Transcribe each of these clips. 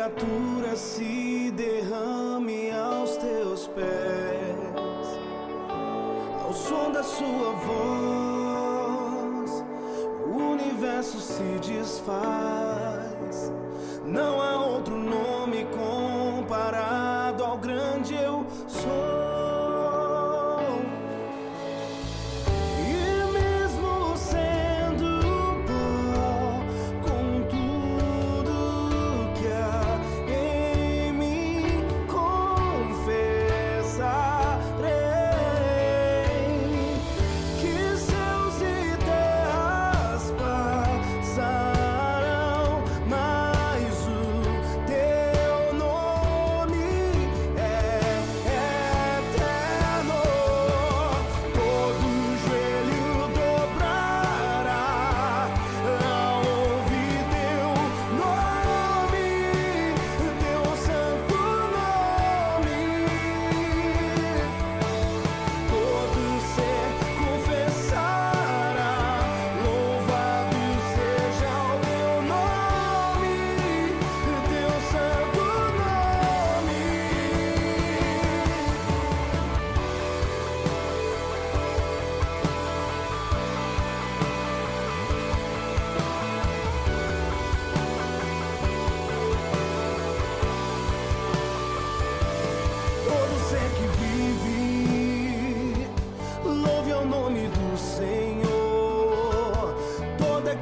criatura se derrame aos teus pés, ao som da sua voz, o universo se desfaz. Não há outro nome comparado ao grande eu sou.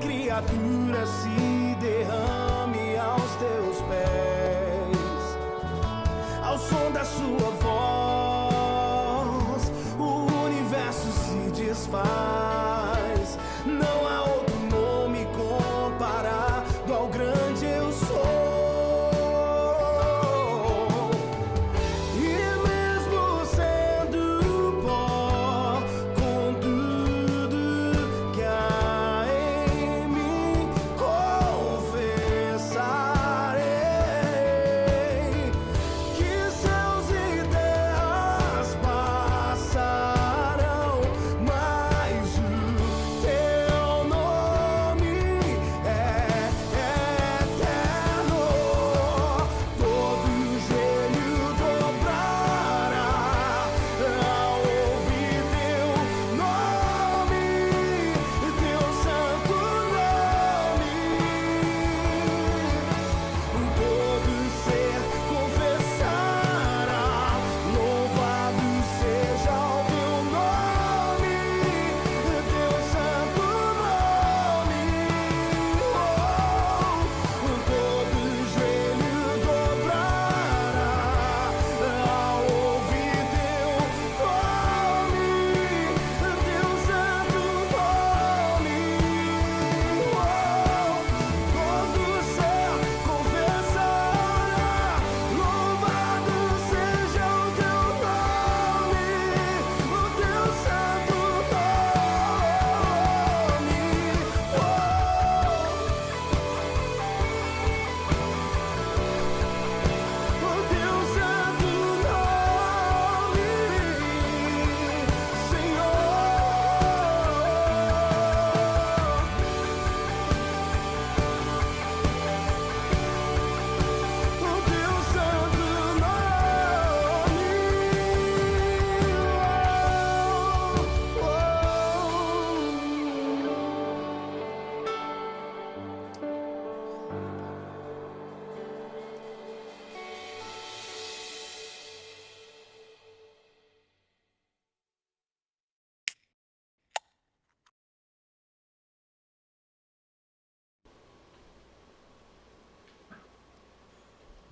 Criatura se derrame aos teus pés, ao som da sua voz, o universo se desfaz. Não há outro nome comparado ao grande eu sou.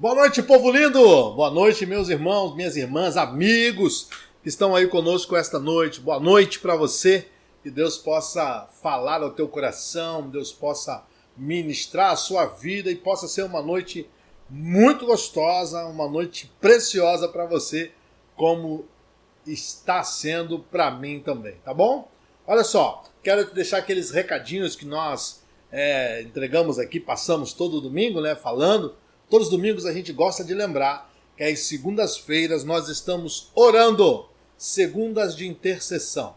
Boa noite, povo lindo! Boa noite, meus irmãos, minhas irmãs, amigos que estão aí conosco esta noite. Boa noite para você, que Deus possa falar ao teu coração, Deus possa ministrar a sua vida e possa ser uma noite muito gostosa, uma noite preciosa para você, como está sendo para mim também, tá bom? Olha só, quero te deixar aqueles recadinhos que nós entregamos aqui, passamos todo domingo, né, falando. Todos os domingos a gente gosta de lembrar que às segundas-feiras nós estamos orando, segundas de intercessão.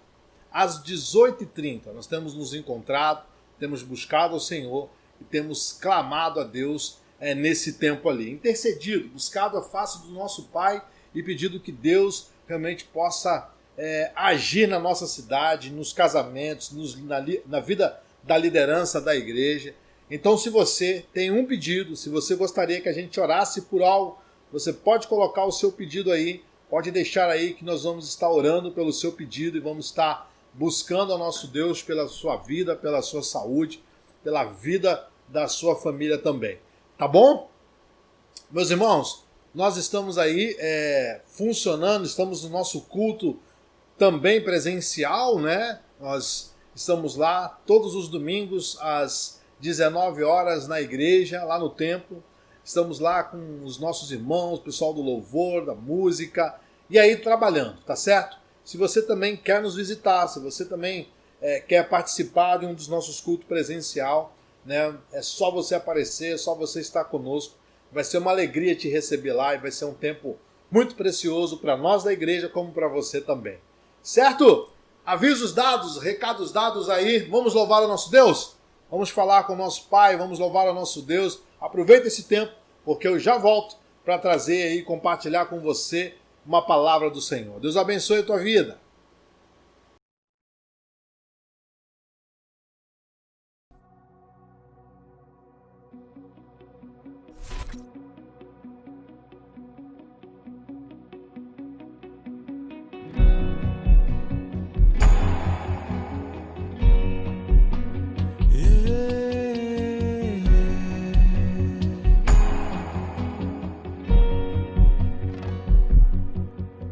Às 18h30 nós temos nos encontrado, temos buscado ao Senhor e temos clamado a Deus nesse tempo ali. Intercedido, buscado a face do nosso Pai e pedido que Deus realmente possa agir na nossa cidade, nos casamentos, na vida da liderança da igreja. Então, se você tem um pedido, se você gostaria que a gente orasse por algo, você pode colocar o seu pedido aí, pode deixar aí que nós vamos estar orando pelo seu pedido e vamos estar buscando ao nosso Deus pela sua vida, pela sua saúde, pela vida da sua família também. Tá bom? Meus irmãos, nós estamos aí funcionando, estamos no nosso culto também presencial, né? Nós estamos lá todos os domingos às 19 horas na igreja, lá no templo. Estamos lá com os nossos irmãos, o pessoal do louvor, da música, e aí trabalhando, tá certo? Se você também quer nos visitar, se você também quer participar de um dos nossos cultos presencial, né? É só você aparecer, é só você estar conosco. Vai ser uma alegria te receber lá e vai ser um tempo muito precioso para nós da igreja, como para você também. Certo? Avisos dados, recados dados aí. Vamos louvar o nosso Deus? Vamos falar com o nosso Pai, vamos louvar o nosso Deus. Aproveita esse tempo, porque eu já volto para trazer aí, compartilhar com você uma palavra do Senhor. Deus abençoe a tua vida.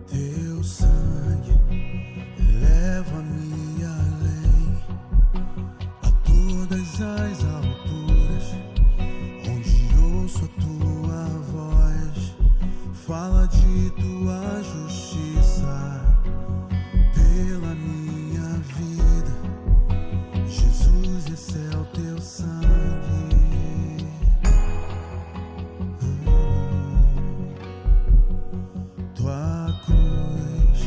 Teu sangue leva-me além, a todas as alturas, onde ouço a tua voz. Fala de tua justiça pela minha vida. Jesus, esse é o teu sangue. Tua cruz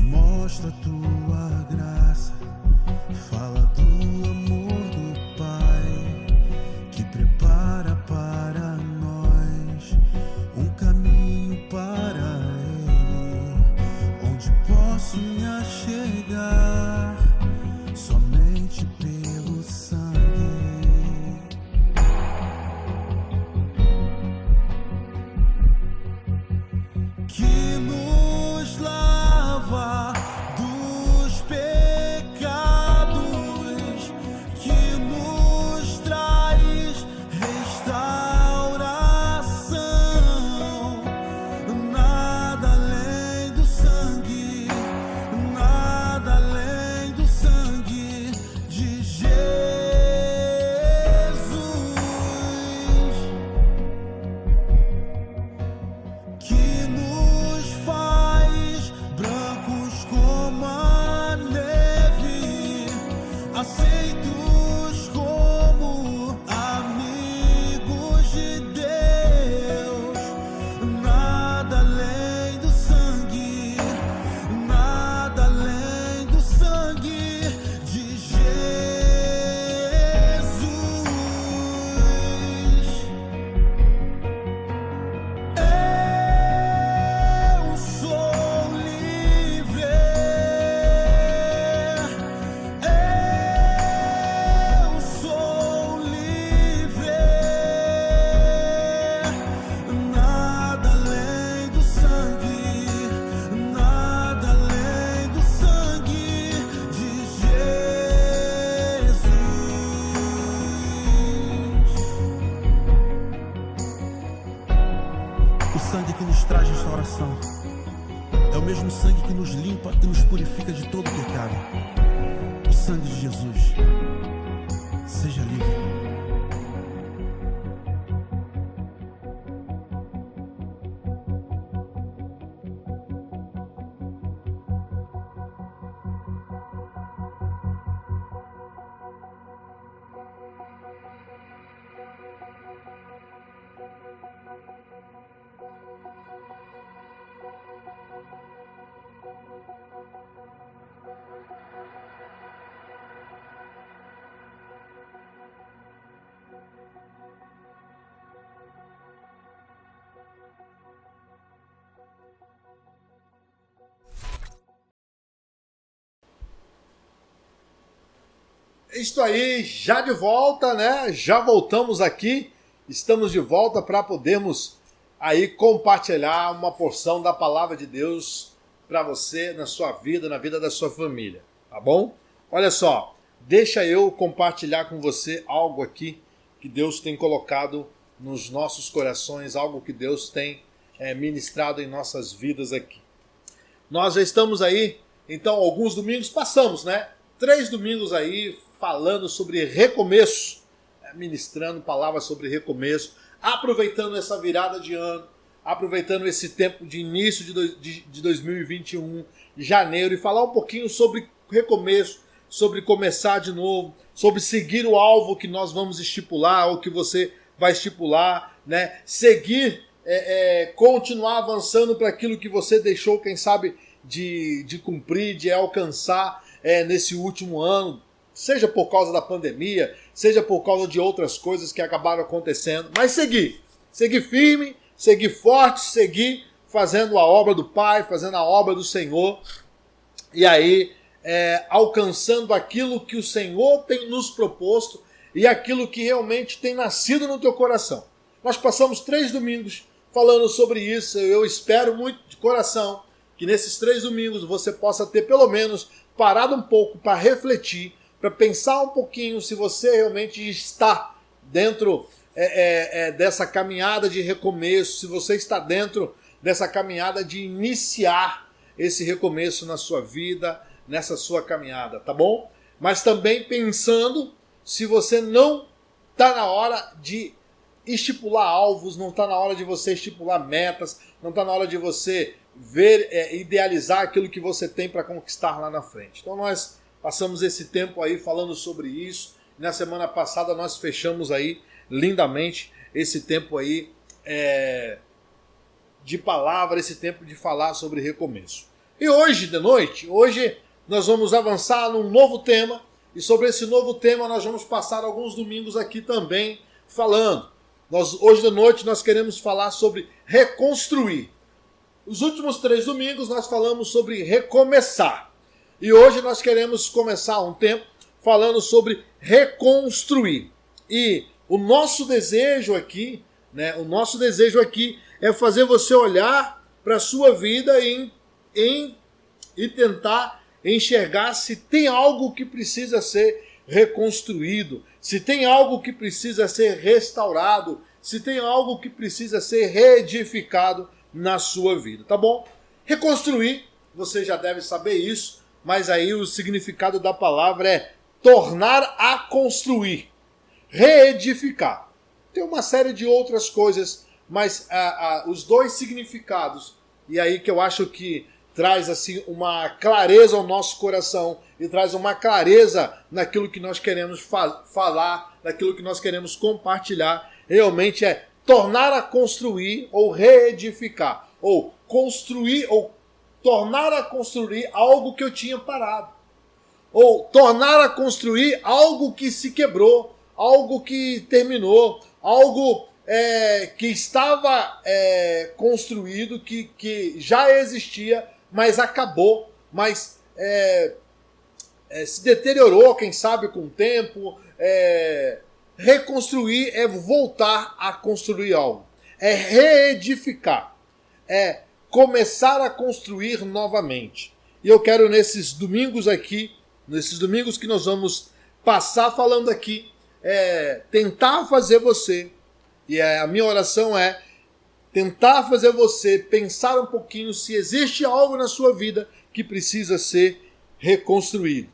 mostra tua graça, fala do amor do Pai que prepara para nós um caminho para Ele, onde posso me achegar somente pelo sangue. Que nos lava dos pecados, que nos traz restauração. Nada além do sangue, nada além do sangue de Jesus. Que nos faz brancos como a neve, aceitos como amigos de Deus. Nada além do sangue, nada além do sangue de Jesus. Eu sou livre, eu sou livre. Nada além do sangue, nada além do sangue de Jesus. O sangue que nos traz restauração é o mesmo sangue que nos limpa e nos purifica de todo pecado. O sangue de Jesus. Seja livre. Isso aí, já de volta, né? Já voltamos aqui, estamos de volta para podermos aí compartilhar uma porção da palavra de Deus para você, na sua vida, na vida da sua família, tá bom? Olha só, deixa eu compartilhar com você algo aqui que Deus tem colocado nos nossos corações, algo que Deus tem ministrado em nossas vidas aqui. Nós já estamos aí, então, alguns domingos passamos, né? 3 domingos aí, falando sobre recomeço, ministrando palavras sobre recomeço, aproveitando essa virada de ano, aproveitando esse tempo de início de 2021, janeiro, e falar um pouquinho sobre recomeço, sobre começar de novo, sobre seguir o alvo que nós vamos estipular, ou que você vai estipular, né? Seguir, continuar avançando para aquilo que você deixou, quem sabe, de cumprir, de alcançar nesse último ano, seja por causa da pandemia, seja por causa de outras coisas que acabaram acontecendo, mas seguir firme, seguir forte, seguir fazendo a obra do Pai, fazendo a obra do Senhor, e aí alcançando aquilo que o Senhor tem nos proposto e aquilo que realmente tem nascido no teu coração. Nós passamos 3 domingos falando sobre isso, eu espero muito de coração que nesses 3 domingos você possa ter pelo menos parado um pouco para refletir, para pensar um pouquinho se você realmente está dentro dessa caminhada de recomeço, se você está dentro dessa caminhada de iniciar esse recomeço na sua vida, nessa sua caminhada, tá bom? Mas também pensando se você não está na hora de estipular alvos, não está na hora de você estipular metas, não está na hora de você ver, idealizar aquilo que você tem para conquistar lá na frente. Então nós passamos esse tempo aí falando sobre isso. Na semana passada nós fechamos aí lindamente esse tempo aí de palavra, esse tempo de falar sobre recomeço. E hoje de noite, nós vamos avançar num novo tema, e sobre esse novo tema nós vamos passar alguns domingos aqui também falando. Hoje de noite nós queremos falar sobre reconstruir. Os últimos 3 domingos nós falamos sobre recomeçar. E hoje nós queremos começar um tempo falando sobre reconstruir. E o nosso desejo aqui, né? O nosso desejo aqui é fazer você olhar para a sua vida e tentar enxergar se tem algo que precisa ser reconstruído, se tem algo que precisa ser restaurado, se tem algo que precisa ser reedificado na sua vida, tá bom? Reconstruir, você já deve saber isso, mas aí o significado da palavra é tornar a construir, reedificar. Tem uma série de outras coisas, mas os 2 significados, e aí que eu acho que traz assim uma clareza ao nosso coração e traz uma clareza naquilo que nós queremos falar, naquilo que nós queremos compartilhar, realmente é tornar a construir ou reedificar, ou construir ou tornar a construir algo que eu tinha parado, ou tornar a construir algo que se quebrou, algo que terminou, algo que estava construído, que já existia, mas acabou, mas se deteriorou, quem sabe, com o tempo. Reconstruir é voltar a construir algo, é reedificar, é começar a construir novamente. E eu quero nesses domingos aqui, nesses domingos que nós vamos passar falando aqui, tentar fazer você, e a minha oração é tentar fazer você pensar um pouquinho se existe algo na sua vida que precisa ser reconstruído.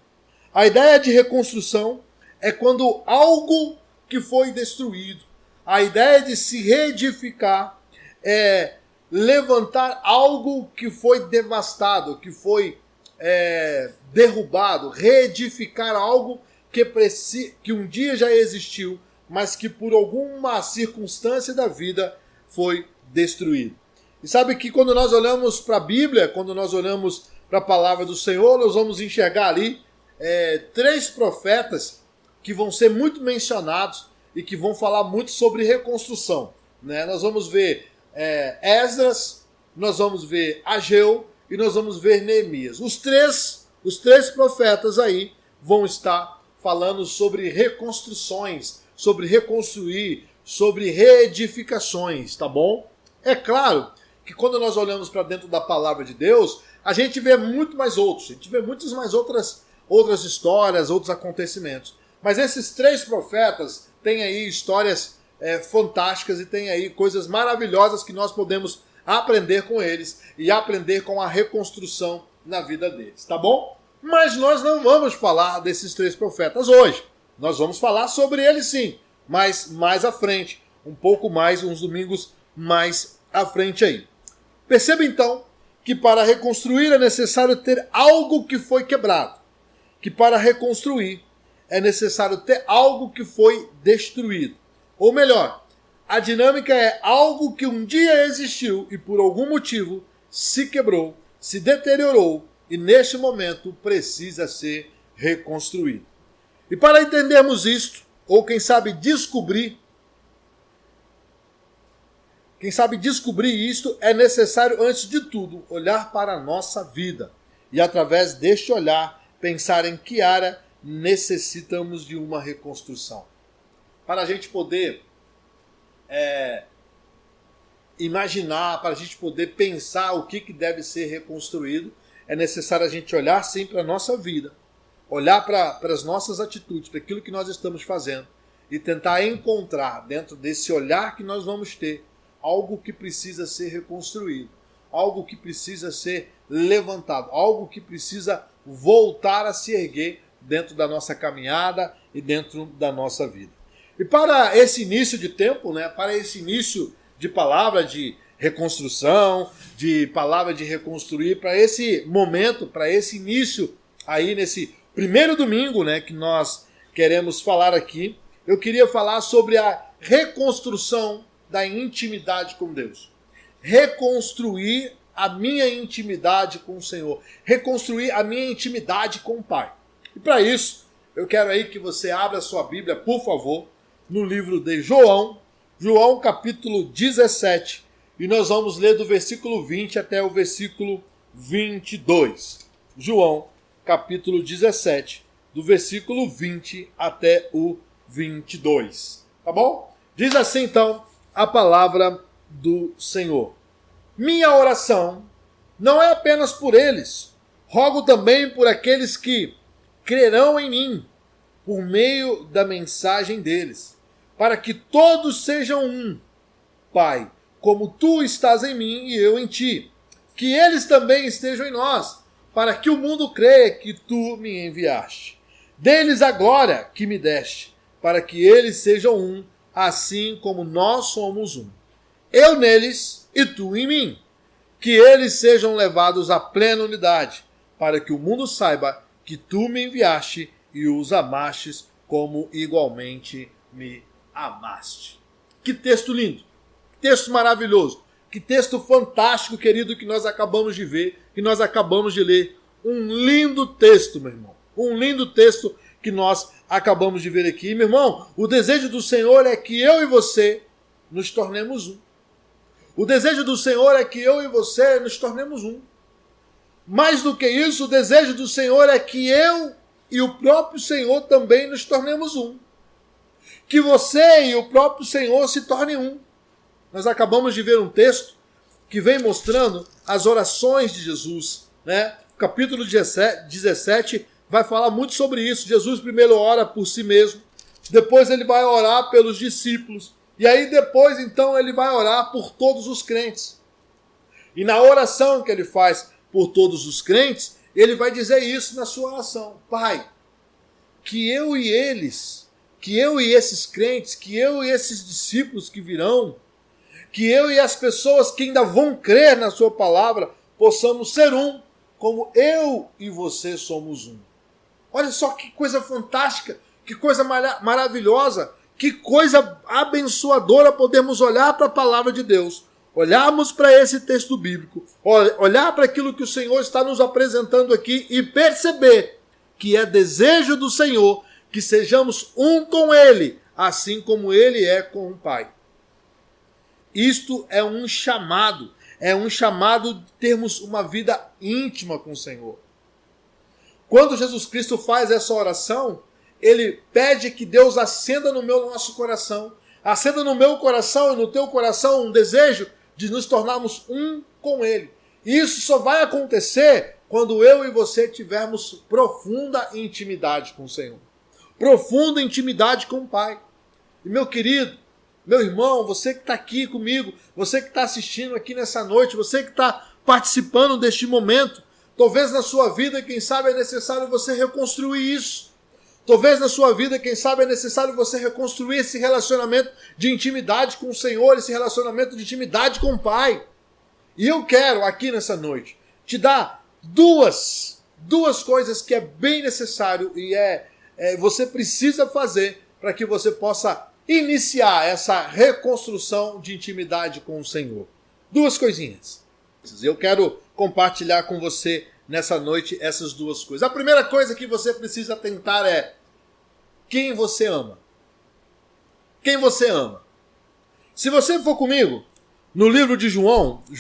A ideia de reconstrução é quando algo que foi destruído, a ideia de se reedificar é levantar algo que foi devastado, que foi derrubado, reedificar algo que um dia já existiu, mas que por alguma circunstância da vida foi destruído. E sabe que quando nós olhamos para a Bíblia, quando nós olhamos para a palavra do Senhor, nós vamos enxergar ali 3 profetas que vão ser muito mencionados e que vão falar muito sobre reconstrução. né? Nós vamos ver Esdras, nós vamos ver Ageu e nós vamos ver Neemias. Os três profetas aí vão estar falando sobre reconstruções, sobre reconstruir, sobre reedificações, tá bom? É claro que quando nós olhamos para dentro da palavra de Deus, a gente vê muito mais outros, a gente vê muitas mais outras histórias, outros acontecimentos. Mas esses três profetas têm aí histórias fantásticas e têm aí coisas maravilhosas que nós podemos aprender com eles e aprender com a reconstrução na vida deles, tá bom? Mas nós não vamos falar desses três profetas hoje. Nós vamos falar sobre eles sim, mas mais à frente, um pouco mais, uns domingos mais à frente aí. Perceba então que para reconstruir é necessário ter algo que foi quebrado, que para reconstruir é necessário ter algo que foi destruído. Ou melhor, a dinâmica é algo que um dia existiu e por algum motivo se quebrou, se deteriorou e neste momento precisa ser reconstruído. E para entendermos isto, ou quem sabe descobrir isto, é necessário, antes de tudo, olhar para a nossa vida. E através deste olhar, pensar em que área necessitamos de uma reconstrução. Para a gente poder imaginar, para a gente poder pensar o que deve ser reconstruído, é necessário a gente olhar sim para a nossa vida, olhar para as nossas atitudes, para aquilo que nós estamos fazendo e tentar encontrar dentro desse olhar que nós vamos ter algo que precisa ser reconstruído, algo que precisa ser levantado, algo que precisa voltar a se erguer dentro da nossa caminhada e dentro da nossa vida. E para esse início de tempo, né, para esse início de palavra de reconstrução, de palavra de reconstruir, para esse momento, para esse início aí nesse primeiro domingo, né, que nós queremos falar aqui, eu queria falar sobre a reconstrução da intimidade com Deus. Reconstruir a minha intimidade com o Senhor. Reconstruir a minha intimidade com o Pai. E para isso, eu quero aí que você abra a sua Bíblia, por favor, no livro de João capítulo 17, e nós vamos ler do versículo 20 até o versículo 22. João, capítulo 17, do versículo 20 até o 22. Tá bom? Diz assim então a palavra do Senhor. Minha oração não é apenas por eles, rogo também por aqueles que crerão em mim, por meio da mensagem deles, para que todos sejam um, Pai, como tu estás em mim e eu em ti, que eles também estejam em nós, para que o mundo creia que tu me enviaste. Dê-lhes a glória que me deste, para que eles sejam um, assim como nós somos um. Eu neles e tu em mim, que eles sejam levados à plena unidade, para que o mundo saiba que tu me enviaste e os amastes como igualmente me amaste. Que texto lindo, que texto maravilhoso, que texto fantástico, querido, que nós acabamos de ver, que nós acabamos de ler. Um lindo texto, meu irmão, um lindo texto que nós acabamos de ver aqui. Meu irmão, o desejo do Senhor é que eu e você nos tornemos um. O desejo do Senhor é que eu e você nos tornemos um. Mais do que isso, o desejo do Senhor é que eu e o próprio Senhor também nos tornemos um. Que você e o próprio Senhor se tornem um. Nós acabamos de ver um texto que vem mostrando as orações de Jesus, né? O capítulo 17 vai falar muito sobre isso. Jesus primeiro ora por si mesmo, depois ele vai orar pelos discípulos, e aí depois então ele vai orar por todos os crentes. E na oração que ele faz por todos os crentes, ele vai dizer isso na sua oração: Pai, que eu e eles, que eu e esses crentes, que eu e esses discípulos que virão, que eu e as pessoas que ainda vão crer na sua palavra, possamos ser um, como eu e você somos um. Olha só que coisa fantástica, que coisa maravilhosa, que coisa abençoadora podermos olhar para a palavra de Deus, olharmos para esse texto bíblico, olhar para aquilo que o Senhor está nos apresentando aqui e perceber que é desejo do Senhor que sejamos um com Ele, assim como Ele é com o Pai. Isto é um chamado de termos uma vida íntima com o Senhor. Quando Jesus Cristo faz essa oração, ele pede que Deus acenda no nosso coração, acenda no meu coração e no teu coração um desejo de nos tornarmos um com Ele. E isso só vai acontecer quando eu e você tivermos profunda intimidade com o Senhor. Profunda intimidade com o Pai. E meu querido, meu irmão, você que está aqui comigo, você que está assistindo aqui nessa noite, você que está participando deste momento, talvez na sua vida, quem sabe, é necessário você reconstruir isso. Talvez na sua vida, quem sabe, é necessário você reconstruir esse relacionamento de intimidade com o Senhor, esse relacionamento de intimidade com o Pai. E eu quero, aqui nessa noite, te dar duas coisas que é bem necessário e você precisa fazer para que você possa iniciar essa reconstrução de intimidade com o Senhor. Duas coisinhas. Eu quero compartilhar com você nessa noite essas duas coisas. A primeira coisa que você precisa tentar é quem você ama. Quem você ama. Se você for comigo no livro de João, 1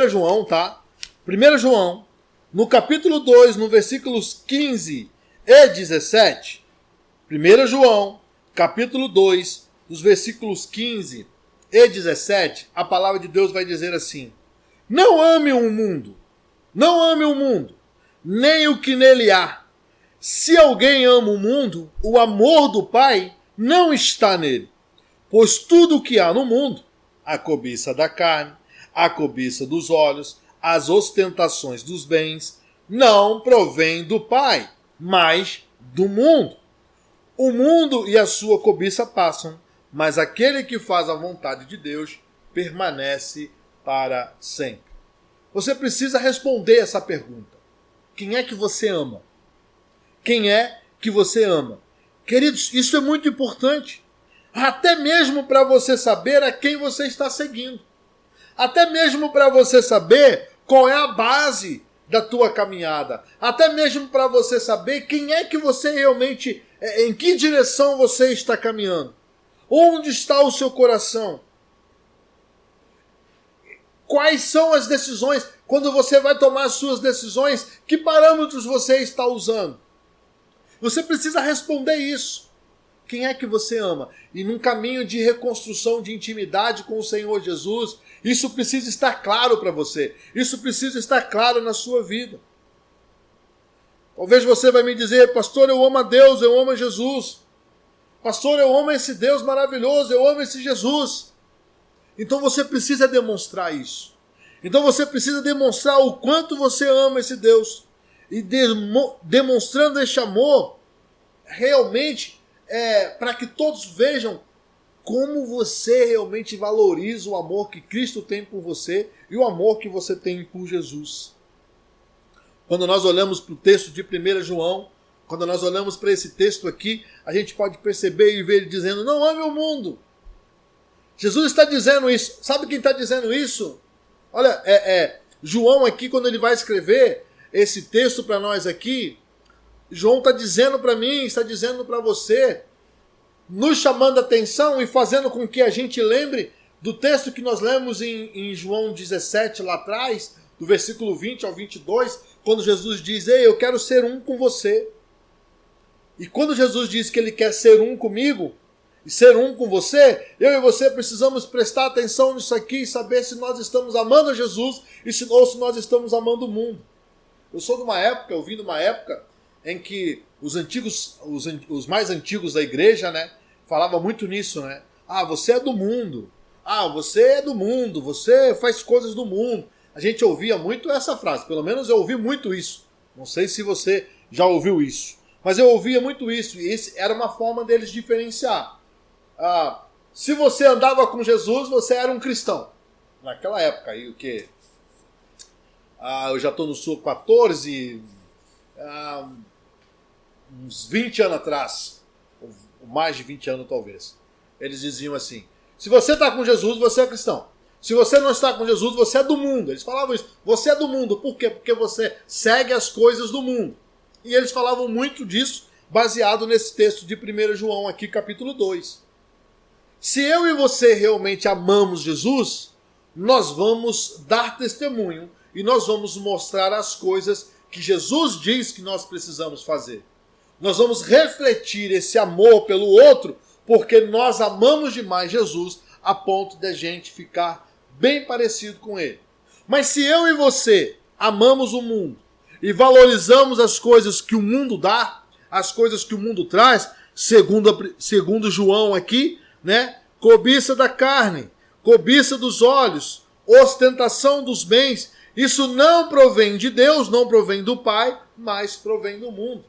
João, tá? 1 João, no capítulo 2, no versículos 15 e 17. 1 João, capítulo 2, nos versículos 15 e 17, a palavra de Deus vai dizer assim: não ame o mundo, nem o que nele há. Se alguém ama o mundo, o amor do Pai não está nele. Pois tudo o que há no mundo, a cobiça da carne, a cobiça dos olhos, as ostentações dos bens, não provém do Pai, mas do mundo. O mundo e a sua cobiça passam, mas aquele que faz a vontade de Deus permanece para sempre. Você precisa responder essa pergunta. Quem é que você ama? Quem é que você ama? Queridos, isso é muito importante. Até mesmo para você saber a quem você está seguindo. Até mesmo para você saber qual é a base da tua caminhada. Até mesmo para você saber quem é que você realmente, em que direção você está caminhando. Onde está o seu coração? Quais são as decisões? Quando você vai tomar as suas decisões, que parâmetros você está usando? Você precisa responder isso. Quem é que você ama? E num caminho de reconstrução de intimidade com o Senhor Jesus, isso precisa estar claro para você. Isso precisa estar claro na sua vida. Talvez você vai me dizer: pastor, eu amo a Deus, eu amo a Jesus. Pastor, eu amo esse Deus maravilhoso, eu amo esse Jesus. Então você precisa demonstrar isso. Então você precisa demonstrar o quanto você ama esse Deus. E demonstrando este amor, realmente, para que todos vejam como você realmente valoriza o amor que Cristo tem por você e o amor que você tem por Jesus. Quando nós olhamos para o texto de 1 João, quando nós olhamos para esse texto aqui, a gente pode perceber e ver ele dizendo: não ame o mundo. Jesus está dizendo isso. Sabe quem está dizendo isso? Olha, João aqui, quando ele vai escrever esse texto para nós aqui, João está dizendo para mim, está dizendo para você, nos chamando a atenção e fazendo com que a gente lembre do texto que nós lemos em João 17 lá atrás, do versículo 20 ao 22, quando Jesus diz: ei, eu quero ser um com você. E quando Jesus diz que ele quer ser um comigo e ser um com você, eu e você precisamos prestar atenção nisso aqui e saber se nós estamos amando a Jesus ou se nós estamos amando o mundo. Eu vim de uma época em que os mais antigos da igreja, né, falavam muito nisso, né? Ah, você é do mundo. Ah, você é do mundo. Você faz coisas do mundo. A gente ouvia muito essa frase. Pelo menos eu ouvi muito isso. Não sei se você já ouviu isso. Mas eu ouvia muito isso. E isso era uma forma deles diferenciar. Se você andava com Jesus, você era um cristão. Naquela época aí, o quê? Eu já estou no Sul 14... uns 20 anos atrás, ou mais de 20 anos talvez, eles diziam assim: se você está com Jesus, você é cristão. Se você não está com Jesus, você é do mundo. Eles falavam isso. Você é do mundo. Por quê? Porque você segue as coisas do mundo. E eles falavam muito disso, baseado nesse texto de 1 João aqui, capítulo 2. Se eu e você realmente amamos Jesus, nós vamos dar testemunho e nós vamos mostrar as coisas que Jesus diz que nós precisamos fazer. Nós vamos refletir esse amor pelo outro porque nós amamos demais Jesus a ponto de a gente ficar bem parecido com ele. Mas se eu e você amamos o mundo e valorizamos as coisas que o mundo dá, as coisas que o mundo traz, segundo João aqui, né? Cobiça da carne, cobiça dos olhos, ostentação dos bens, isso não provém de Deus, não provém do Pai, mas provém do mundo.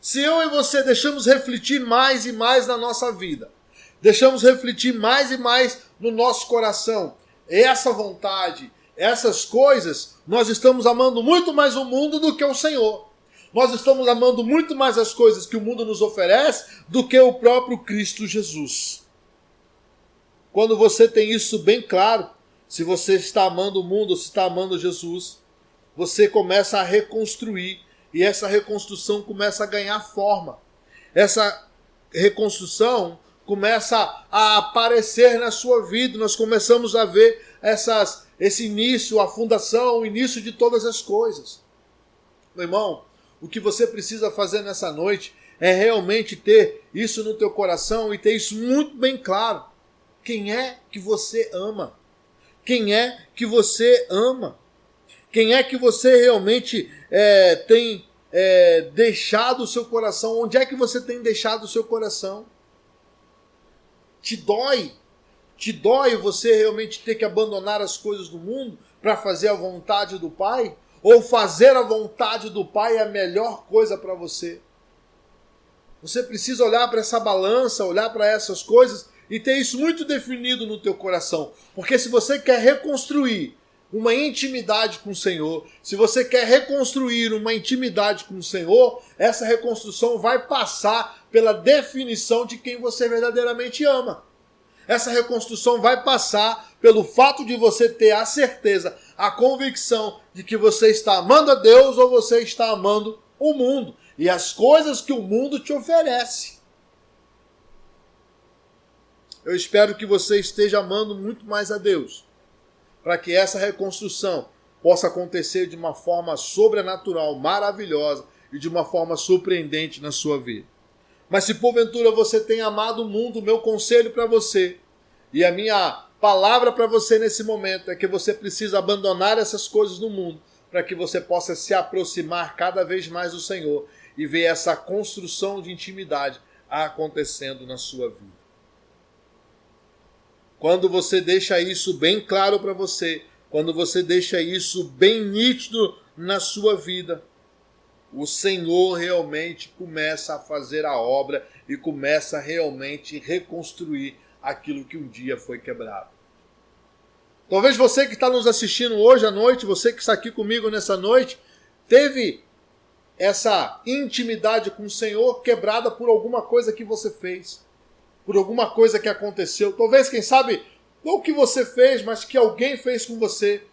Se eu e você deixamos refletir mais e mais na nossa vida, deixamos refletir mais e mais no nosso coração, essa vontade, essas coisas, nós estamos amando muito mais o mundo do que o Senhor. Nós estamos amando muito mais as coisas que o mundo nos oferece do que o próprio Cristo Jesus. Quando você tem isso bem claro, se você está amando o mundo ou se está amando Jesus, você começa a reconstruir e essa reconstrução começa a ganhar forma. Essa reconstrução começa a aparecer na sua vida. Nós começamos a ver esse início, a fundação, o início de todas as coisas. Meu irmão, o que você precisa fazer nessa noite é realmente ter isso no teu coração e ter isso muito bem claro. Quem é que você ama? Quem é que você ama? Quem é que você realmente tem deixado o seu coração? Onde é que você tem deixado o seu coração? Te dói? Te dói você realmente ter que abandonar as coisas do mundo para fazer a vontade do Pai? Ou fazer a vontade do Pai é a melhor coisa para você? Você precisa olhar para essa balança, olhar para essas coisas e ter isso muito definido no teu coração. Porque se você quer reconstruir uma intimidade com o Senhor, se você quer reconstruir uma intimidade com o Senhor, essa reconstrução vai passar pela definição de quem você verdadeiramente ama. Essa reconstrução vai passar pelo fato de você ter a certeza, a convicção de que você está amando a Deus ou você está amando o mundo e as coisas que o mundo te oferece. Eu espero que você esteja amando muito mais a Deus, para que essa reconstrução possa acontecer de uma forma sobrenatural, maravilhosa e de uma forma surpreendente na sua vida. Mas se porventura você tem amado o mundo, o meu conselho para você e a minha palavra para você nesse momento é que você precisa abandonar essas coisas no mundo para que você possa se aproximar cada vez mais do Senhor e ver essa construção de intimidade acontecendo na sua vida. Quando você deixa isso bem claro para você, quando você deixa isso bem nítido na sua vida, o Senhor realmente começa a fazer a obra e começa a realmente reconstruir aquilo que um dia foi quebrado. Talvez você que está nos assistindo hoje à noite, você que está aqui comigo nessa noite, teve essa intimidade com o Senhor quebrada por alguma coisa que você fez, por alguma coisa que aconteceu. Talvez, quem sabe, não o que você fez, mas que alguém fez com você.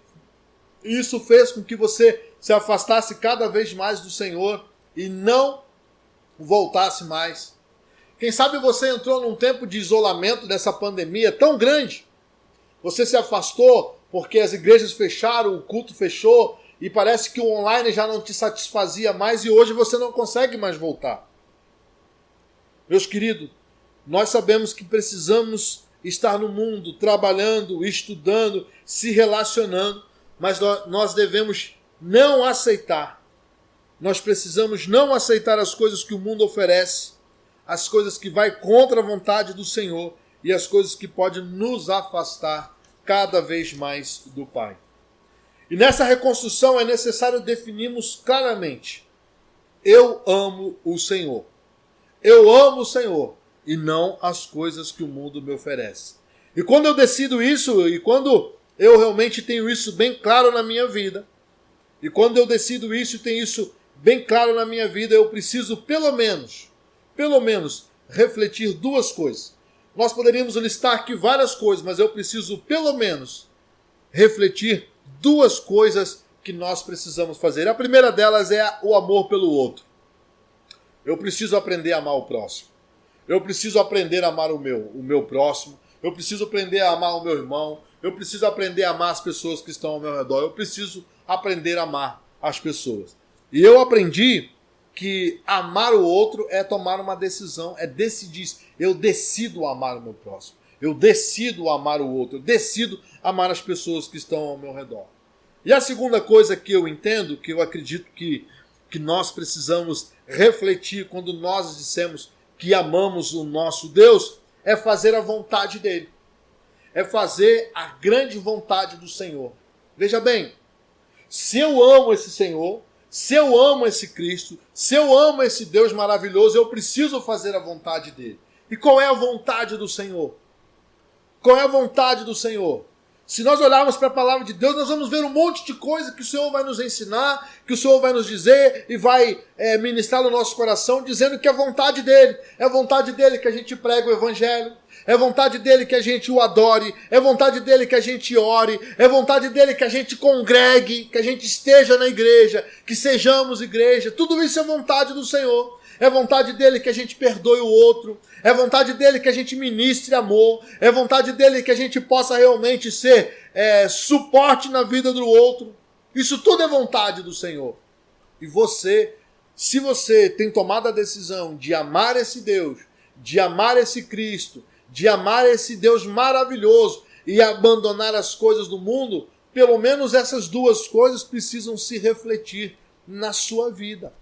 E isso fez com que você se afastasse cada vez mais do Senhor e não voltasse mais. Quem sabe você entrou num tempo de isolamento dessa pandemia tão grande. Você se afastou porque as igrejas fecharam, o culto fechou e parece que o online já não te satisfazia mais e hoje você não consegue mais voltar. Meus queridos, nós sabemos que precisamos estar no mundo, trabalhando, estudando, se relacionando, mas nós devemos não aceitar. Nós precisamos não aceitar as coisas que o mundo oferece, as coisas que vai contra a vontade do Senhor e as coisas que podem nos afastar cada vez mais do Pai. E nessa reconstrução é necessário definirmos claramente: eu amo o Senhor. Eu amo o Senhor e não as coisas que o mundo me oferece. E quando eu decido isso, e quando eu realmente tenho isso bem claro na minha vida, e quando eu decido isso e tenho isso bem claro na minha vida, eu preciso pelo menos, refletir duas coisas. Nós poderíamos listar aqui várias coisas, mas eu preciso pelo menos refletir duas coisas que nós precisamos fazer. A primeira delas é o amor pelo outro. Eu preciso aprender a amar o próximo. Eu preciso aprender a amar o meu próximo. eu preciso aprender a amar o meu irmão, eu preciso aprender a amar as pessoas que estão ao meu redor, eu preciso aprender a amar as pessoas. E eu aprendi que amar o outro é tomar uma decisão, é decidir. Eu decido amar o meu próximo, eu decido amar o outro, eu decido amar as pessoas que estão ao meu redor. E a segunda coisa que eu entendo, que eu acredito que nós precisamos refletir quando nós dissemos que amamos o nosso Deus, é fazer a vontade dele. É fazer a grande vontade do Senhor. Veja bem, se eu amo esse Senhor, se eu amo esse Cristo, se eu amo esse Deus maravilhoso, eu preciso fazer a vontade dele. E qual é a vontade do Senhor? Qual é a vontade do Senhor? Se nós olharmos para a palavra de Deus, nós vamos ver um monte de coisa que o Senhor vai nos ensinar, que o Senhor vai nos dizer e vai ministrar no nosso coração, dizendo que é a vontade dele. É a vontade dele que a gente pregue o Evangelho. É a vontade dele que a gente o adore. É a vontade dele que a gente ore. É a vontade dele que a gente congregue, que a gente esteja na igreja, que sejamos igreja. Tudo isso é vontade do Senhor. É vontade dele que a gente perdoe o outro. É vontade dele que a gente ministre amor. É vontade dele que a gente possa realmente ser suporte na vida do outro. Isso tudo é vontade do Senhor. E você, se você tem tomado a decisão de amar esse Deus, de amar esse Cristo, de amar esse Deus maravilhoso e abandonar as coisas do mundo, pelo menos essas duas coisas precisam se refletir na sua vida.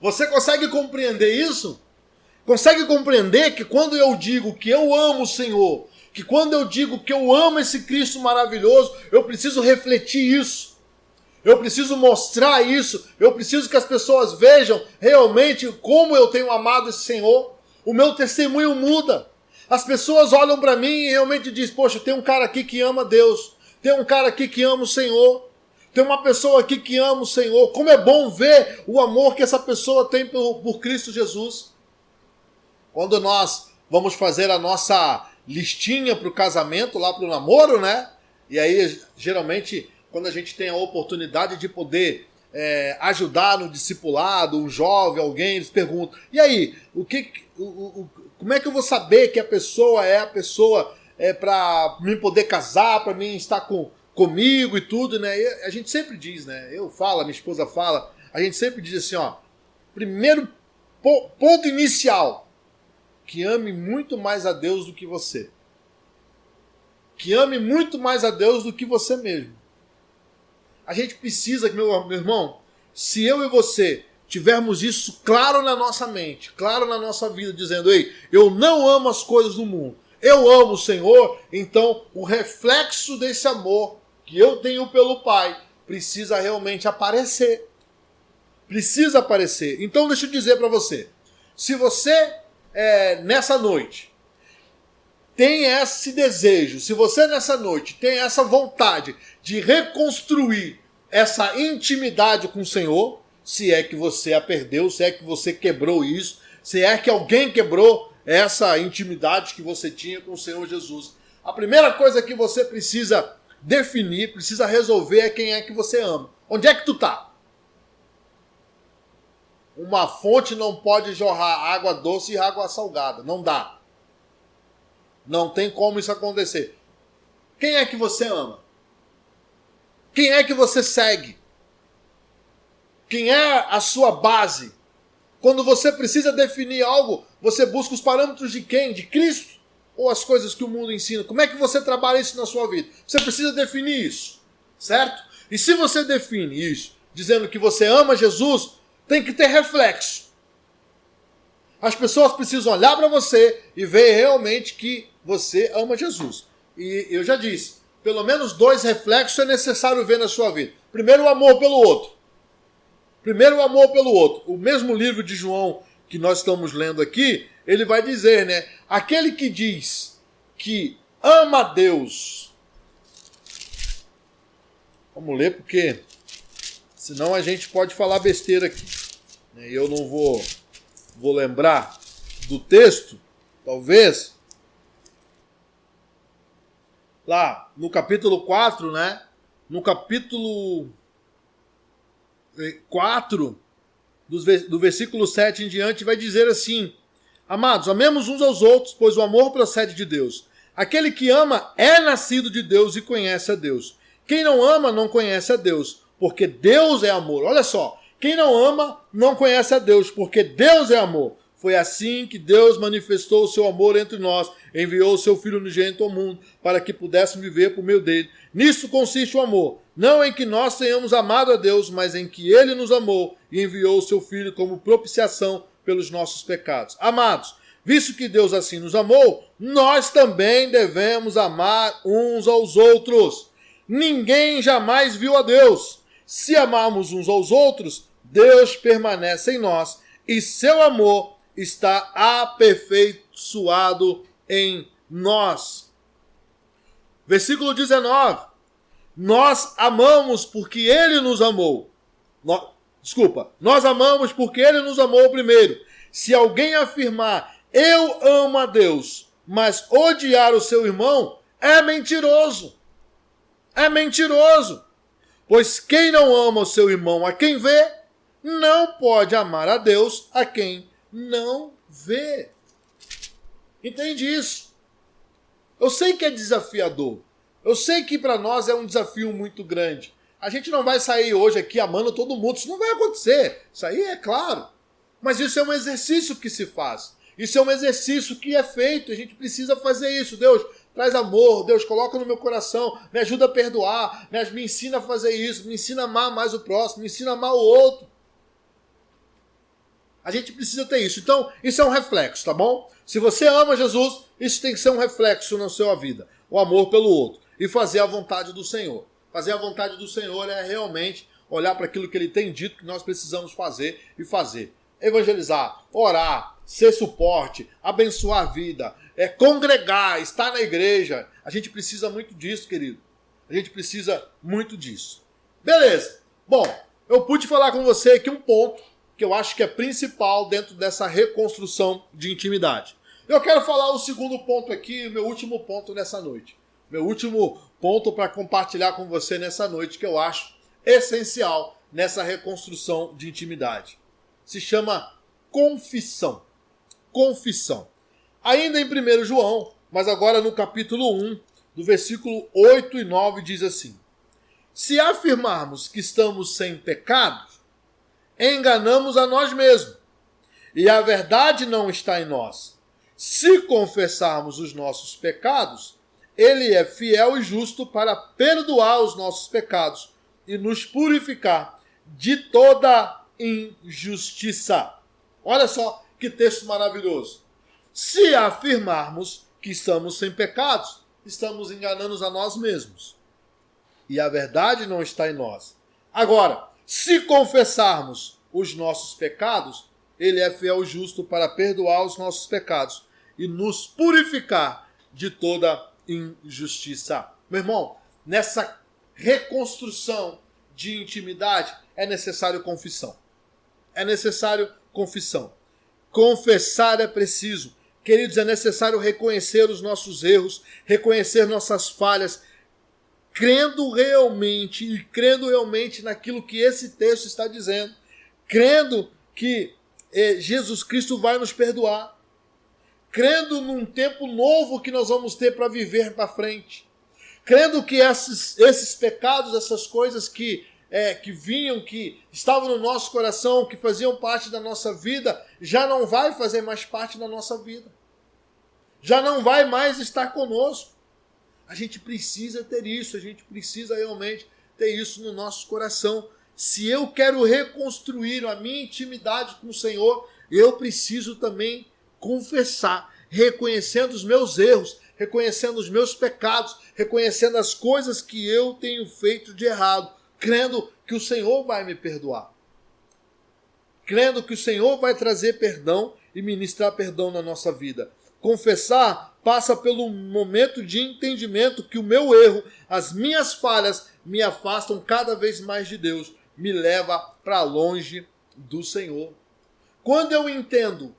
Você consegue compreender isso? Consegue compreender que quando eu digo que eu amo o Senhor, que quando eu digo que eu amo esse Cristo maravilhoso, eu preciso refletir isso. Eu preciso mostrar isso. Eu preciso que as pessoas vejam realmente como eu tenho amado esse Senhor. O meu testemunho muda. As pessoas olham para mim e realmente dizem, poxa, tem um cara aqui que ama Deus. Tem um cara aqui que ama o Senhor. Tem uma pessoa aqui que ama o Senhor. Como é bom ver o amor que essa pessoa tem por Cristo Jesus. Quando nós vamos fazer a nossa listinha para o casamento, lá para o namoro, né? E aí, geralmente, quando a gente tem a oportunidade de poder ajudar no discipulado, um jovem, alguém, eles perguntam, e aí, como é que eu vou saber que a pessoa é a pessoa para mim poder casar, para mim estar comigo e tudo, né? E a gente sempre diz, né? Eu falo, a minha esposa fala, a gente sempre diz assim, ó, primeiro ponto inicial, que ame muito mais a Deus do que você. Que ame muito mais a Deus do que você mesmo. A gente precisa, meu irmão, se eu e você tivermos isso claro na nossa mente, claro na nossa vida, dizendo, ei, eu não amo as coisas do mundo, eu amo o Senhor, então o reflexo desse amor que eu tenho pelo Pai precisa realmente aparecer. Precisa aparecer. Então deixa eu dizer para você, se você nessa noite tem esse desejo, se você nessa noite tem essa vontade de reconstruir essa intimidade com o Senhor, se é que você a perdeu, se é que você quebrou isso, se é que alguém quebrou essa intimidade que você tinha com o Senhor Jesus, a primeira coisa que você precisa definir, precisa resolver é quem é que você ama. Onde é que tu tá? Uma fonte não pode jorrar água doce e água salgada. Não dá. Não tem como isso acontecer. Quem é que você ama? Quem é que você segue? Quem é a sua base? Quando você precisa definir algo, você busca os parâmetros de quem? De Cristo? Ou as coisas que o mundo ensina? Como é que você trabalha isso na sua vida? Você precisa definir isso. Certo? E se você define isso, dizendo que você ama Jesus, tem que ter reflexo. As pessoas precisam olhar para você e ver realmente que você ama Jesus. E eu já disse, pelo menos 2 reflexos é necessário ver na sua vida. Primeiro, o amor pelo outro. Primeiro, o amor pelo outro. O mesmo livro de João que nós estamos lendo aqui, ele vai dizer, né? Aquele que diz que ama a Deus. Vamos ler porque senão a gente pode falar besteira aqui. E eu não vou lembrar do texto, talvez. Lá no capítulo 4, né? No capítulo 4, do versículo 7 em diante, vai dizer assim: Amados, amemos uns aos outros, pois o amor procede de Deus. Aquele que ama é nascido de Deus e conhece a Deus. Quem não ama não conhece a Deus, porque Deus é amor. Olha só, quem não ama não conhece a Deus, porque Deus é amor. Foi assim que Deus manifestou o seu amor entre nós, enviou o seu Filho unigênito ao mundo, para que pudéssemos viver por meio dele. Nisso consiste o amor, não em que nós tenhamos amado a Deus, mas em que ele nos amou e enviou o seu Filho como propiciação pelos nossos pecados. Amados, visto que Deus assim nos amou, nós também devemos amar uns aos outros. Ninguém jamais viu a Deus. Se amarmos uns aos outros, Deus permanece em nós e seu amor está aperfeiçoado em nós. Versículo 19. Nós amamos porque ele nos amou. Nós amamos porque ele nos amou primeiro. Se alguém afirmar, eu amo a Deus, mas odiar o seu irmão, é mentiroso. É mentiroso. Pois quem não ama o seu irmão a quem vê, não pode amar a Deus a quem não vê. Entende isso? Eu sei que é desafiador. Eu sei que para nós é um desafio muito grande. A gente não vai sair hoje aqui amando todo mundo. Isso não vai acontecer. Isso aí é claro. Mas isso é um exercício que se faz. Isso é um exercício que é feito. A gente precisa fazer isso. Deus, traz amor. Deus, coloca no meu coração. Me ajuda a perdoar. Me ensina a fazer isso. Me ensina a amar mais o próximo. Me ensina a amar o outro. A gente precisa ter isso. Então, isso é um reflexo, tá bom? Se você ama Jesus, isso tem que ser um reflexo na sua vida. O amor pelo outro. E fazer a vontade do Senhor. Fazer a vontade do Senhor é realmente olhar para aquilo que Ele tem dito que nós precisamos fazer e fazer. Evangelizar, orar, ser suporte, abençoar a vida, congregar, estar na igreja. A gente precisa muito disso, querido. A gente precisa muito disso. Beleza. Bom, eu pude falar com você aqui um ponto que eu acho que é principal dentro dessa reconstrução de intimidade. Eu quero falar o segundo ponto aqui, o meu último ponto nessa noite. Meu último ponto para compartilhar com você nessa noite, que eu acho essencial nessa reconstrução de intimidade. Se chama confissão. Confissão. Ainda em 1 João, mas agora no capítulo 1, do versículo 8 e 9, diz assim: se afirmarmos que estamos sem pecados, enganamos a nós mesmos, e a verdade não está em nós. Se confessarmos os nossos pecados, ele é fiel e justo para perdoar os nossos pecados e nos purificar de toda injustiça. Olha só que texto maravilhoso. Se afirmarmos que estamos sem pecados, estamos enganando a nós mesmos. E a verdade não está em nós. Agora, se confessarmos os nossos pecados, ele é fiel e justo para perdoar os nossos pecados e nos purificar de toda injustiça. Meu irmão, nessa reconstrução de intimidade é necessário confissão. É necessário confissão. Confessar é preciso. Queridos, é necessário reconhecer os nossos erros, reconhecer nossas falhas, crendo realmente naquilo que esse texto está dizendo, crendo que Jesus Cristo vai nos perdoar, crendo num tempo novo que nós vamos ter para viver para frente, crendo que esses pecados, essas coisas que vinham, que estavam no nosso coração, que faziam parte da nossa vida, já não vai fazer mais parte da nossa vida, já não vai mais estar conosco. A gente precisa ter isso, a gente precisa realmente ter isso no nosso coração. Se eu quero reconstruir a minha intimidade com o Senhor, eu preciso também confessar, reconhecendo os meus erros, reconhecendo os meus pecados, reconhecendo as coisas que eu tenho feito de errado, crendo que o Senhor vai me perdoar, crendo que o Senhor vai trazer perdão e ministrar perdão na nossa vida. Confessar passa pelo momento de entendimento que o meu erro, as minhas falhas, me afastam cada vez mais de Deus, me leva para longe do Senhor. Quando eu entendo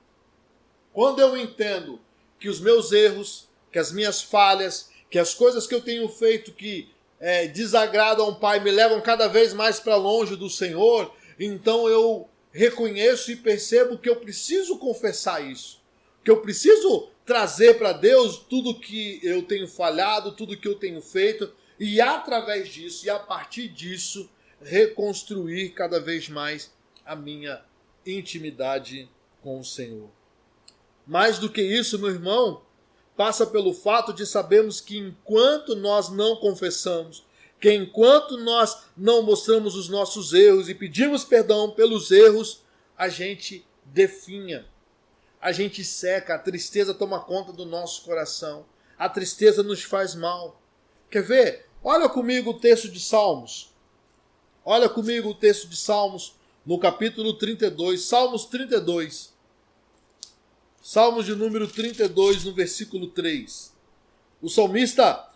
que os meus erros, que as minhas falhas, que as coisas que eu tenho feito que desagradam ao Pai me levam cada vez mais para longe do Senhor, então eu reconheço e percebo que eu preciso confessar isso, que eu preciso trazer para Deus tudo que eu tenho falhado, tudo que eu tenho feito, e através disso, e a partir disso, reconstruir cada vez mais a minha intimidade com o Senhor. Mais do que isso, meu irmão, passa pelo fato de sabermos que enquanto nós não confessamos, que enquanto nós não mostramos os nossos erros e pedimos perdão pelos erros, a gente definha, a gente seca, a tristeza toma conta do nosso coração, a tristeza nos faz mal. Quer ver? Olha comigo o texto de Salmos. Olha comigo o texto de Salmos, no capítulo 32, Salmos 32. Salmos de número 32, no versículo 3. O salmista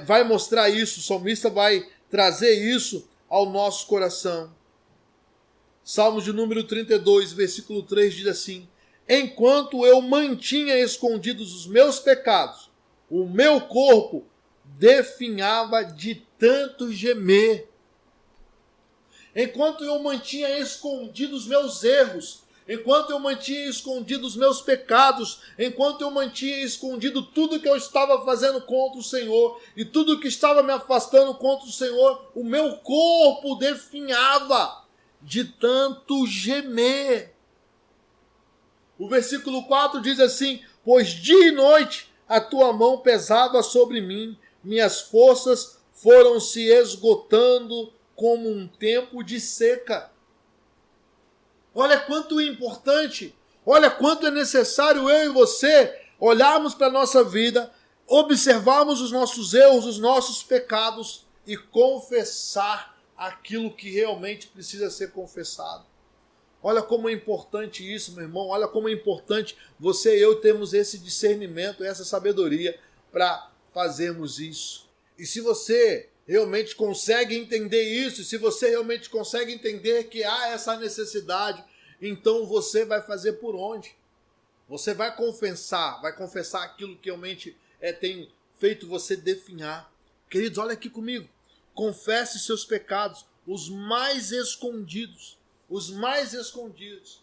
vai mostrar isso, o salmista vai trazer isso ao nosso coração. Salmos de número 32, versículo 3 diz assim: enquanto eu mantinha escondidos os meus pecados, o meu corpo definhava de tanto gemer. Enquanto eu mantinha escondidos os meus erros, enquanto eu mantinha escondidos os meus pecados, enquanto eu mantinha escondido tudo que eu estava fazendo contra o Senhor e tudo que estava me afastando contra o Senhor, o meu corpo definhava de tanto gemer. O versículo 4 diz assim: pois dia e noite a tua mão pesava sobre mim, minhas forças foram se esgotando como um tempo de seca. Olha quanto é importante, olha quanto é necessário eu e você olharmos para a nossa vida, observarmos os nossos erros, os nossos pecados e confessar aquilo que realmente precisa ser confessado. Olha como é importante isso, meu irmão. Olha como é importante você e eu termos esse discernimento, essa sabedoria para fazermos isso. E se você realmente consegue entender isso, se você realmente consegue entender que há essa necessidade, então você vai fazer por onde? Você vai confessar aquilo que realmente tem feito você definhar. Queridos, olha aqui comigo. Confesse seus pecados, os mais escondidos. Os mais escondidos.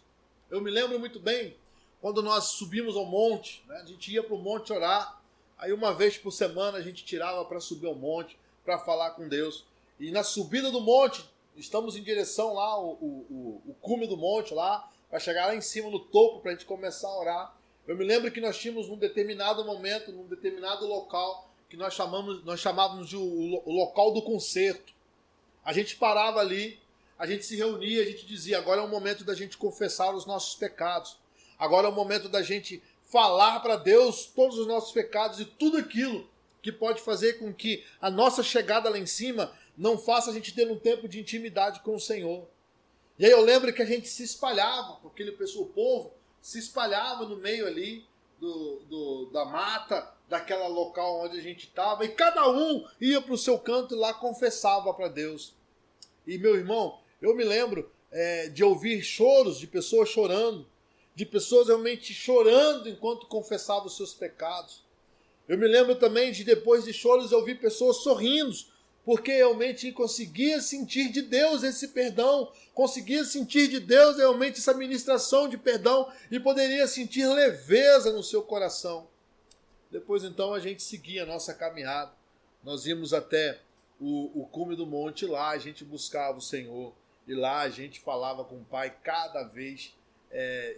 Eu me lembro muito bem, quando nós subimos ao monte, né, a gente ia para o monte orar, aí uma vez por semana a gente tirava para subir ao monte, para falar com Deus. E na subida do monte, estamos em direção lá, o cume do monte lá, para chegar lá em cima no topo, para a gente começar a orar. Eu me lembro que nós tínhamos num determinado momento, num determinado local, que nós chamávamos de o local do concerto. A gente parava ali, a gente se reunia, a gente dizia: agora é o momento da gente confessar os nossos pecados. Agora é o momento da gente falar para Deus todos os nossos pecados e tudo aquilo que pode fazer com que a nossa chegada lá em cima não faça a gente ter um tempo de intimidade com o Senhor. E aí eu lembro que a gente se espalhava, porque o povo se espalhava no meio ali da mata, daquela local onde a gente estava, e cada um ia para o seu canto e lá confessava para Deus. E meu irmão, eu me lembro de ouvir choros de pessoas chorando, de pessoas realmente chorando enquanto confessavam os seus pecados. Eu me lembro também de, depois de choros, eu ouvir pessoas sorrindo, porque realmente conseguia sentir de Deus esse perdão, conseguia sentir de Deus realmente essa ministração de perdão e poderia sentir leveza no seu coração. Depois então a gente seguia a nossa caminhada, nós íamos até o cume do monte, lá a gente buscava o Senhor, e lá a gente falava com o Pai cada vez,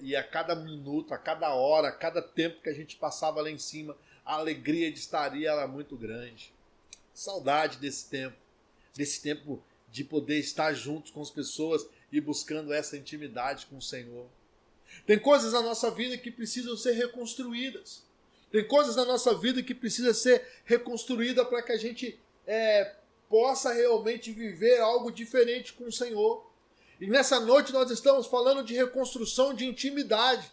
e a cada minuto, a cada hora, a cada tempo que a gente passava lá em cima, a alegria de estar ali era muito grande. Saudade desse tempo de poder estar juntos com as pessoas e buscando essa intimidade com o Senhor. Tem coisas na nossa vida que precisam ser reconstruídas. Tem coisas na nossa vida que precisam ser reconstruídas para que a gente possa realmente viver algo diferente com o Senhor. E nessa noite nós estamos falando de reconstrução de intimidade.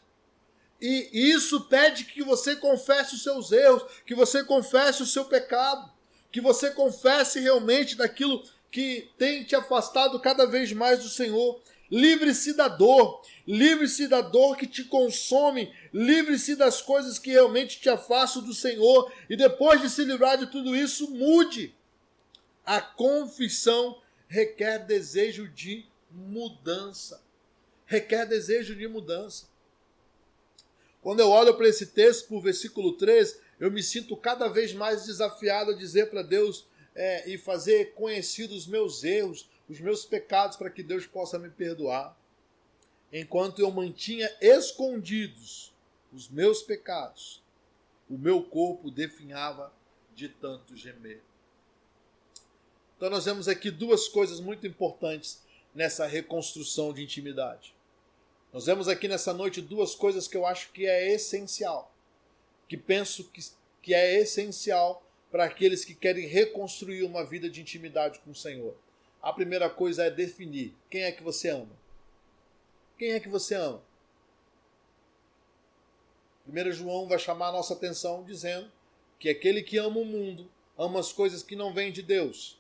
E isso pede que você confesse os seus erros, que você confesse o seu pecado, que você confesse realmente daquilo que tem te afastado cada vez mais do Senhor. Livre-se da dor que te consome, livre-se das coisas que realmente te afastam do Senhor. E depois de se livrar de tudo isso, mude. A confissão requer desejo de mudança. Requer desejo de mudança. Quando eu olho para esse texto, para o versículo 3, eu me sinto cada vez mais desafiado a dizer para Deus e fazer conhecidos os meus erros, os meus pecados, para que Deus possa me perdoar. Enquanto eu mantinha escondidos os meus pecados, o meu corpo definhava de tanto gemer. Então nós vemos aqui duas coisas muito importantes nessa reconstrução de intimidade. Nós vemos aqui nessa noite duas coisas que eu acho que é essencial, que penso que é essencial para aqueles que querem reconstruir uma vida de intimidade com o Senhor. A primeira coisa é definir quem é que você ama. Quem é que você ama? 1 João vai chamar a nossa atenção dizendo que aquele que ama o mundo, ama as coisas que não vêm de Deus.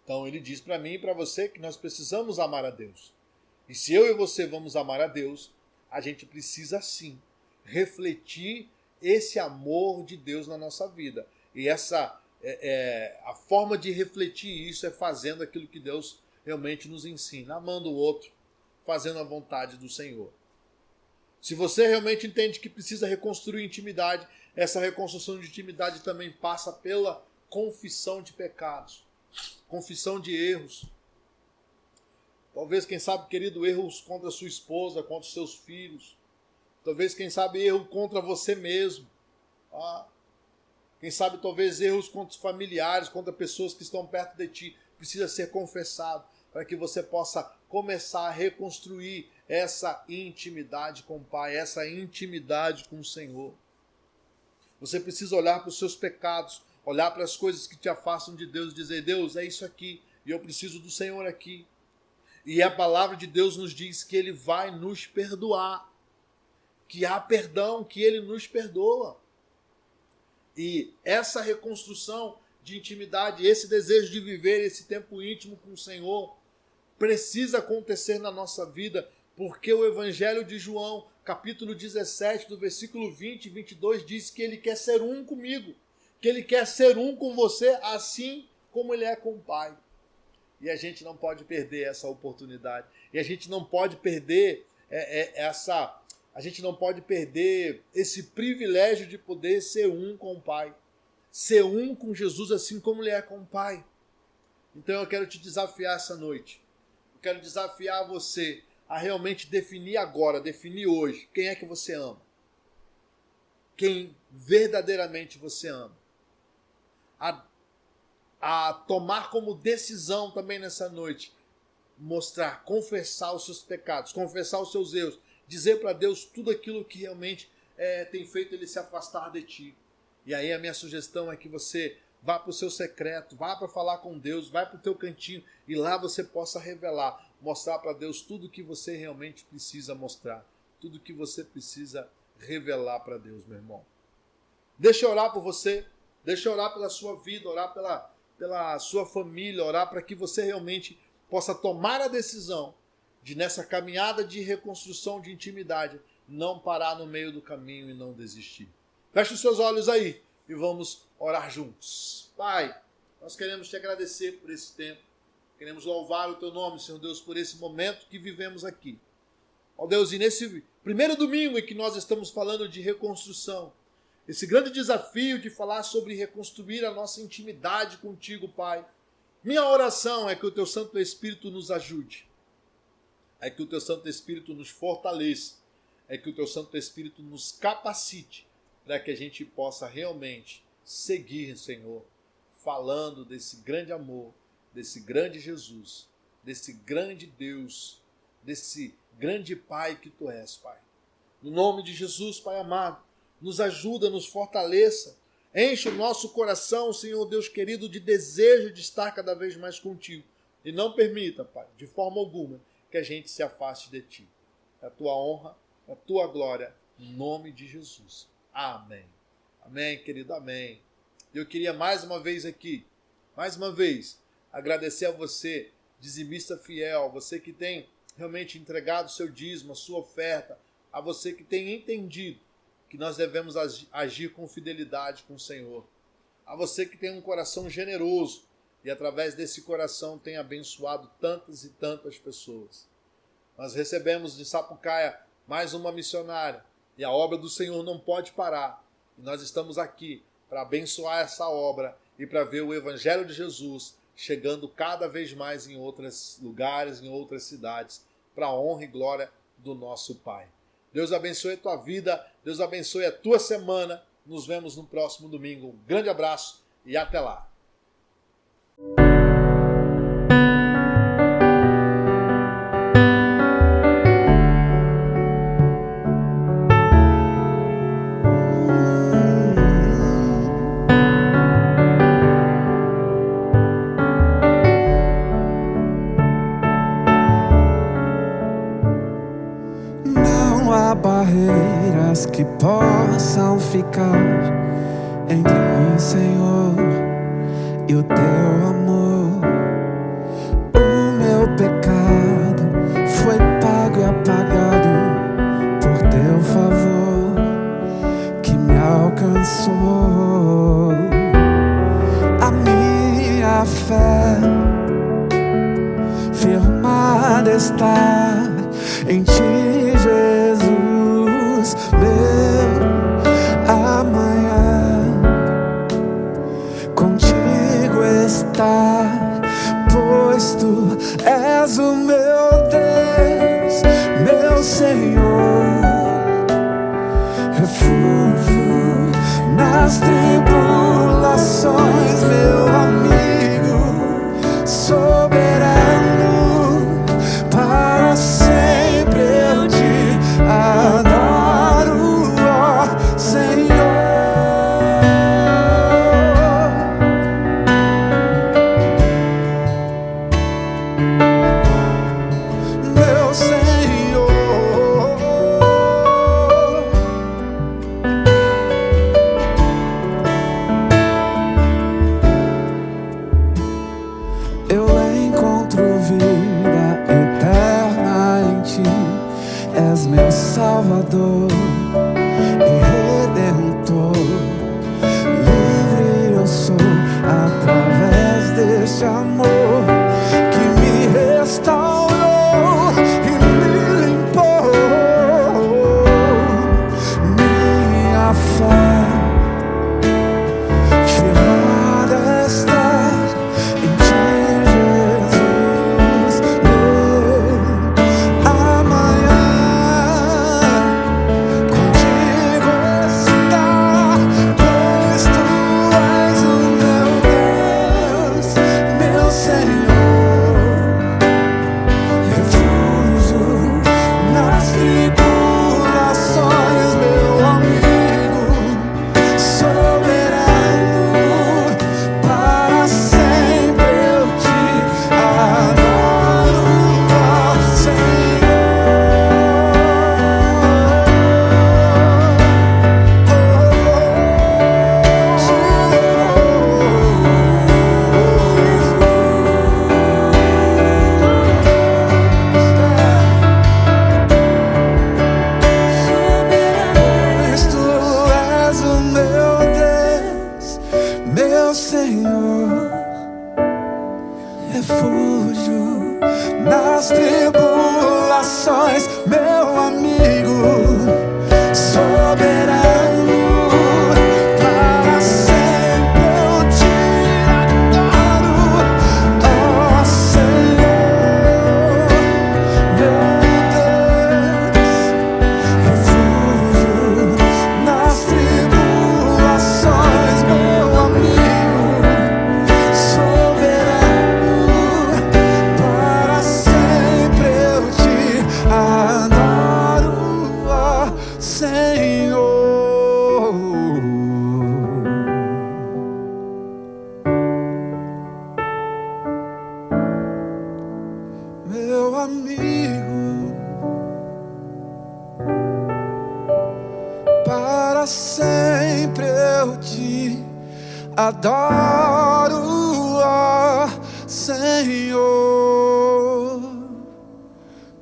Então ele diz para mim e para você que nós precisamos amar a Deus. E se eu e você vamos amar a Deus, a gente precisa sim refletir esse amor de Deus na nossa vida. E a forma de refletir isso é fazendo aquilo que Deus realmente nos ensina, amando o outro, fazendo a vontade do Senhor. Se você realmente entende que precisa reconstruir intimidade, essa reconstrução de intimidade também passa pela confissão de pecados, confissão de erros. Talvez, quem sabe, querido, erros contra sua esposa, contra os seus filhos. Talvez, quem sabe, erro contra você mesmo. Quem sabe, talvez, erros contra os familiares, contra pessoas que estão perto de ti. Precisa ser confessado para que você possa começar a reconstruir essa intimidade com o Pai, essa intimidade com o Senhor. Você precisa olhar para os seus pecados, olhar para as coisas que te afastam de Deus e dizer: Deus, é isso aqui, e eu preciso do Senhor aqui. E a palavra de Deus nos diz que Ele vai nos perdoar, que há perdão, que Ele nos perdoa. E essa reconstrução de intimidade, esse desejo de viver esse tempo íntimo com o Senhor, precisa acontecer na nossa vida, porque o Evangelho de João, capítulo 17, do versículo 20 e 22, diz que Ele quer ser um comigo, que Ele quer ser um com você, assim como Ele é com o Pai. E a gente não pode perder essa oportunidade. E a gente não pode perder a gente não pode perder esse privilégio de poder ser um com o Pai. Ser um com Jesus assim como Ele é com o Pai. Então eu quero te desafiar essa noite. Eu quero desafiar você a realmente definir agora, definir hoje, quem é que você ama. Quem verdadeiramente você ama. A tomar como decisão também nessa noite, mostrar, confessar os seus pecados, confessar os seus erros, dizer para Deus tudo aquilo que realmente tem feito Ele se afastar de ti. E aí a minha sugestão é que você vá para o seu secreto, vá para falar com Deus, vai para o teu cantinho e lá você possa revelar, mostrar para Deus tudo que você realmente precisa mostrar, tudo que você precisa revelar para Deus, meu irmão. Deixa eu orar por você, deixa eu orar pela sua vida, orar pela sua família, orar para que você realmente possa tomar a decisão de, nessa caminhada de reconstrução de intimidade, não parar no meio do caminho e não desistir. Feche os seus olhos aí e vamos orar juntos. Pai, nós queremos te agradecer por esse tempo, queremos louvar o teu nome, Senhor Deus, por esse momento que vivemos aqui. Ó Deus, e nesse primeiro domingo em que nós estamos falando de reconstrução, esse grande desafio de falar sobre reconstruir a nossa intimidade contigo, Pai. Minha oração é que o Teu Santo Espírito nos ajude. É que o Teu Santo Espírito nos fortaleça. É que o Teu Santo Espírito nos capacite para que a gente possa realmente seguir, Senhor, falando desse grande amor, desse grande Jesus, desse grande Deus, desse grande Pai que Tu és, Pai. No nome de Jesus, Pai amado, nos ajuda, nos fortaleça, enche o nosso coração, Senhor Deus querido, de desejo de estar cada vez mais contigo. E não permita, Pai, de forma alguma, que a gente se afaste de Ti. É a Tua honra, é a Tua glória, em nome de Jesus. Amém. Amém, querido, amém. Eu queria mais uma vez aqui, agradecer a você, dizimista fiel, você que tem realmente entregado o seu dízimo, a sua oferta, a você que tem entendido que nós devemos agir com fidelidade com o Senhor. A você que tem um coração generoso e através desse coração tem abençoado tantas e tantas pessoas. Nós recebemos de Sapucaia mais uma missionária. E a obra do Senhor não pode parar. E nós estamos aqui para abençoar essa obra e para ver o Evangelho de Jesus chegando cada vez mais em outros lugares, em outras cidades, para a honra e glória do nosso Pai. Deus abençoe a tua vida, Deus abençoe a tua semana. Nos vemos no próximo domingo. Um grande abraço e até lá. Barreiras que possam ficar entre mim, Senhor, e o teu amor. O meu pecado foi pago e apagado por teu favor que me alcançou. A minha fé firmada está em ti, Jesus. Meu amanhã contigo está, pois tu és o meu Deus, meu Senhor, refúgio nas tribulações, meu amigo soberano, para sempre eu te adoro. Salvador e Redentor, livre eu sou através deste amor que me restaurou e me limpou. Minha fé firmada está em ti, Jesus, meu amanhã. Senhor, refúgio nas tribulações, meu amigo soberano, para sempre eu te adoro, ó Senhor, meu Deus, refúgio nas tribulações, meu amigo. Meu amigo, para sempre eu te adoro, ó Senhor.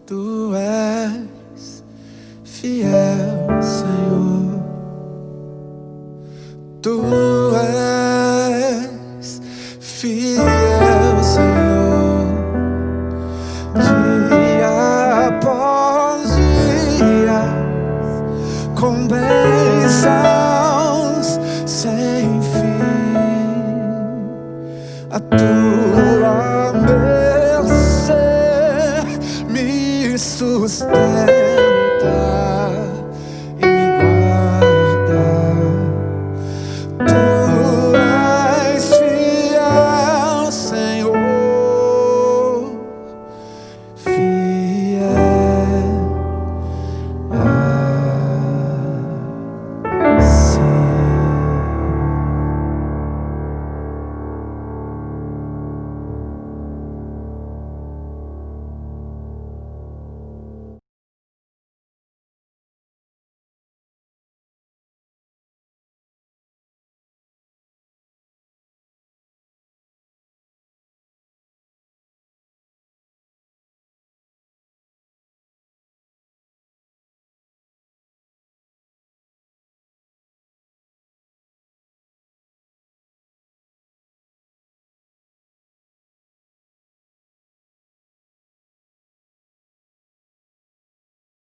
Tu és fiel, Senhor. Tu és fiel, Senhor. Dia após dia stand